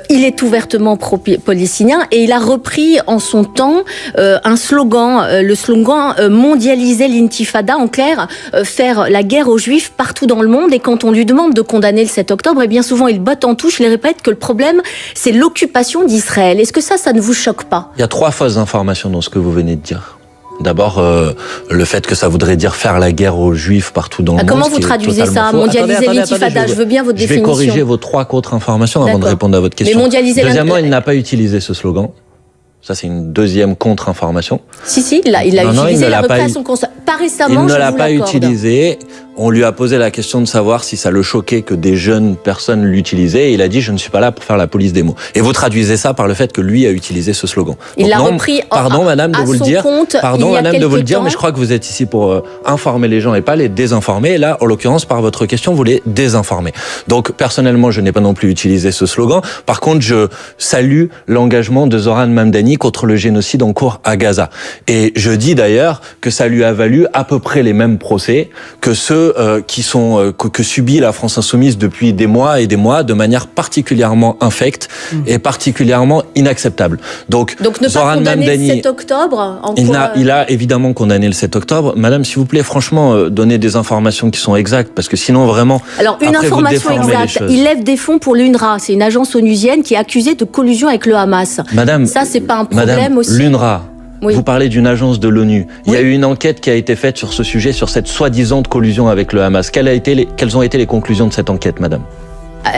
Il est ouvertement pro-palestinien et il a repris en son temps un slogan, le slogan mondialiser l'intifada, en clair, faire la guerre aux juifs partout dans le monde. Et quand on lui demande de condamner le 7 octobre, et bien souvent il botte en touche, il répète que le problème c'est l'occupation d'Israël. Est-ce que ça ne vous choque pas? Il y a 3 fausses informations dans ce que vous venez de dire. D'abord, le fait que ça voudrait dire faire la guerre aux juifs partout dans le monde. Comment vous traduisez ça? Mondialiser l'intifada, je veux bien votre définition. Je vais corriger vos 3 contre-informations avant de répondre à votre question. Mais mondialiser Deuxièmement, il n'a pas utilisé ce slogan. Ça, c'est une deuxième contre-information. Si, il l'a utilisé, il a repris à son constat. Pas récemment, il ne l'a pas utilisé. On lui a posé la question de savoir si ça le choquait que des jeunes personnes l'utilisaient. Et il a dit, je ne suis pas là pour faire la police des mots. Et vous traduisez ça par le fait que lui a utilisé ce slogan. Il l'a repris pardon, madame, de vous le dire. Pardon, madame, de vous le dire, temps. mais je crois que vous êtes ici pour informer les gens et pas les désinformer. Et là, en l'occurrence, par votre question, vous les désinformez. Donc, personnellement, je n'ai pas non plus utilisé ce slogan. Par contre, je salue l'engagement de Zoran Mamdani contre le génocide en cours à Gaza. Et je dis d'ailleurs que ça lui a valu à peu près les mêmes procès que ceux que subit la France insoumise depuis des mois et des mois de manière particulièrement infecte et particulièrement inacceptable. Donc ne pas condamner le 7 octobre il a évidemment condamné le 7 octobre. Madame, s'il vous plaît, franchement, donnez des informations qui sont exactes, parce que sinon vraiment... Alors, une information exacte, il lève des fonds pour l'UNRWA, c'est une agence onusienne qui est accusée de collusion avec le Hamas. Madame, ça, c'est pas un problème aussi? L'UNRWA, oui. Vous parlez d'une agence de l'ONU. Il y a eu une enquête qui a été faite sur ce sujet, sur cette soi-disant collusion avec le Hamas. Quelles ont été les conclusions de cette enquête, madame?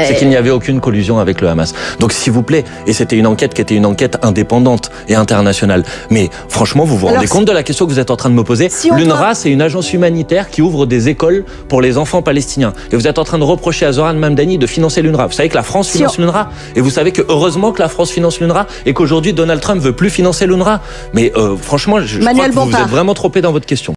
C'est qu'il n'y avait aucune collusion avec le Hamas. Donc s'il vous plaît, et c'était une enquête qui était une enquête indépendante et internationale. Mais franchement, vous vous rendez compte de la question que vous êtes en train de me poser? L'UNRWA, c'est une agence humanitaire qui ouvre des écoles pour les enfants palestiniens. Et vous êtes en train de reprocher à Zoran Mamdani de financer l'UNRWA. Vous savez que la France finance l'UNRWA. Et vous savez que heureusement que la France finance l'UNRWA et qu'aujourd'hui Donald Trump veut plus financer l'UNRWA. Mais franchement, je crois que vous êtes vraiment trompé dans votre question.